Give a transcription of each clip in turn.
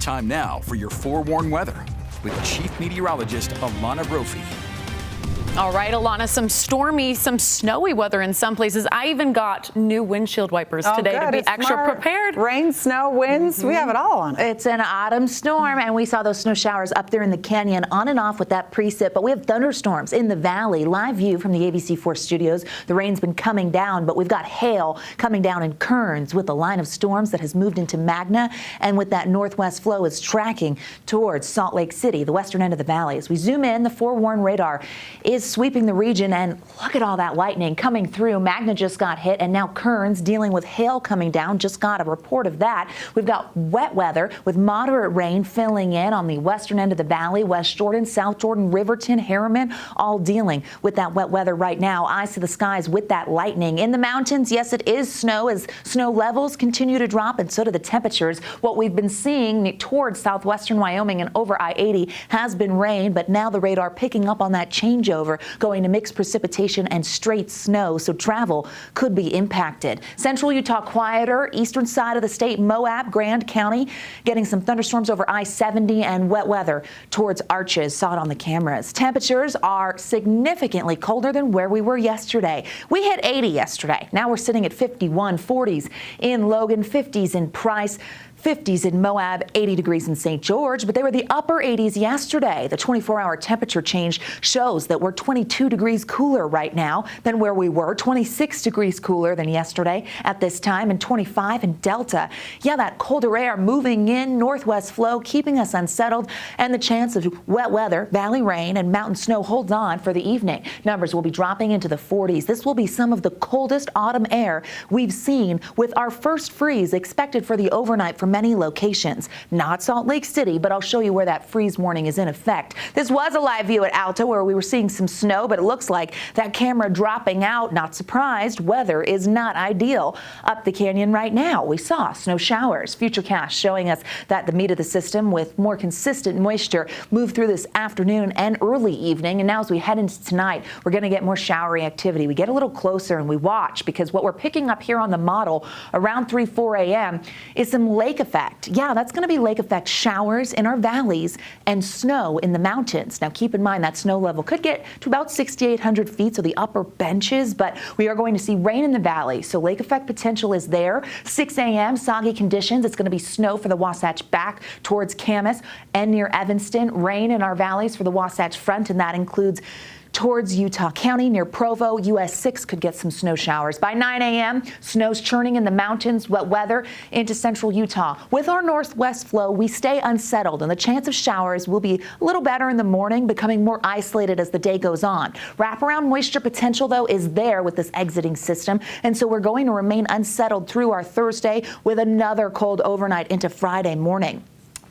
Time now for your forewarned weather with Chief Meteorologist Alana Brophy. All right, Alana, some stormy, some snowy weather in some places. I even got new windshield wipers today to be extra prepared. Rain, snow, winds, we have it all on. It's an autumn storm, and we saw those snow showers up there in the canyon on and off with that precip, but we have thunderstorms in the valley. Live view from the ABC4 studios. The rain's been coming down, but we've got hail coming down in Kearns with a line of storms that has moved into Magna, and with that northwest flow is tracking towards Salt Lake City, the western end of the valley. As we zoom in, the forewarned radar is sweeping the region, and look at all that lightning coming through. Magna just got hit, and now Kearns dealing with hail coming down. Just got a report of that. We've got wet weather with moderate rain filling in on the western end of the valley. West Jordan, South Jordan, Riverton, Harriman, all dealing with that wet weather right now. Eyes to the skies with that lightning. In the mountains, yes, it is snow as snow levels continue to drop, and so do the temperatures. What we've been seeing towards southwestern Wyoming and over I-80 has been rain, but now the radar picking up on that changeover, going to mixed precipitation and straight snow, so travel could be impacted. Central Utah quieter, eastern side of the state, Moab, Grand County, getting some thunderstorms over I-70 and wet weather towards Arches. Saw it on the cameras. Temperatures are significantly colder than where we were yesterday. We hit 80 yesterday. Now we're sitting at 51, 40s in Logan, 50s in Price, 50s in Moab, 80 degrees in St. George, but they were the upper 80s yesterday. The 24-hour temperature change shows that we're 22 degrees cooler right now than where we were, 26 degrees cooler than yesterday at this time, and 25 in Delta. Yeah, that colder air moving in, northwest flow, keeping us unsettled, and the chance of wet weather, valley rain, and mountain snow holds on for the evening. Numbers will be dropping into the 40s. This will be some of the coldest autumn air we've seen, with our first freeze expected for the overnight from many locations. Not Salt Lake City, but I'll show you where that freeze warning is in effect. This was a live view at Alta where we were seeing some snow, but it looks like that camera dropping out. Not surprised, weather is not ideal up the canyon right now. We saw snow showers. Futurecast showing us that the meat of the system with more consistent moisture moved through this afternoon and early evening, and now as we head into tonight, we're going to get more showery activity. We get a little closer and we watch, because what we're picking up here on the model around 3-4 a.m. is some lake effect. Yeah, that's going to be lake effect showers in our valleys and snow in the mountains. Now keep in mind that snow level could get to about 6,800 feet, so the upper benches, but we are going to see rain in the valley, so lake effect potential is there. 6 a.m. soggy conditions. It's going to be snow for the Wasatch back towards Camas and near Evanston. Rain in our valleys for the Wasatch Front, and that includes towards Utah County near Provo. US 6 could get some snow showers. By 9 a.m., snow's churning in the mountains, wet weather into central Utah. With our northwest flow, we stay unsettled, and the chance of showers will be a little better in the morning, becoming more isolated as the day goes on. Wraparound moisture potential, though, is there with this exiting system, and so we're going to remain unsettled through our Thursday with another cold overnight into Friday morning.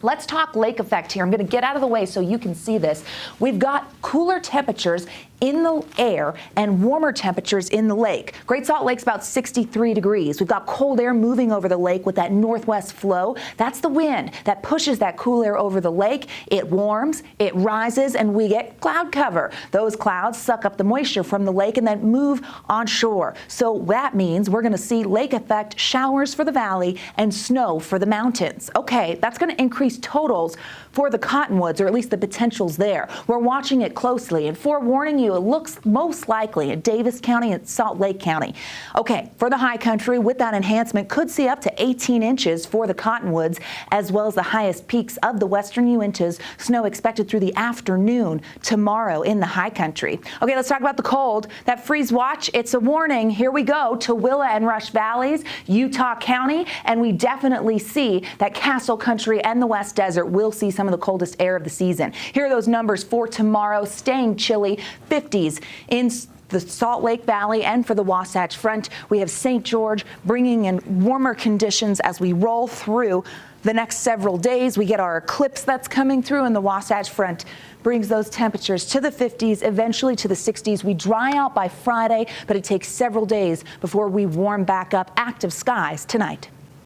Let's talk lake effect here. I'm going to get out of the way so you can see this. We've got cooler temperatures in the air and warmer temperatures in the lake. Great Salt Lake's about 63 degrees. We've got cold air moving over the lake with that northwest flow. That's the wind that pushes that cool air over the lake. It warms, it rises, and we get cloud cover. Those clouds suck up the moisture from the lake and then move onshore. So that means we're going to see lake effect showers for the valley and snow for the mountains. Okay, that's going to increase totals for the cottonwoods, or at least the potential's there. We're watching it closely and forewarning you, it looks most likely in Davis County and Salt Lake County. Okay, for the high country, with that enhancement, could see up to 18 inches for the cottonwoods, as well as the highest peaks of the western Uintas. Snow expected through the afternoon tomorrow in the high country. Okay, let's talk about the cold. That freeze watch, it's a warning. Here we go. Tooele and Rush Valleys, Utah County, and we definitely see that Castle Country and the West Desert will see some of the coldest air of the season. Here are those numbers for tomorrow, staying chilly, 50s in the Salt Lake Valley and for the Wasatch Front. We have St. George bringing in warmer conditions as we roll through the next several days. We get our eclipse that's coming through, and the Wasatch Front brings those temperatures to the 50s, eventually to the 60s. We dry out by Friday, but it takes several days before we warm back up. Active skies tonight.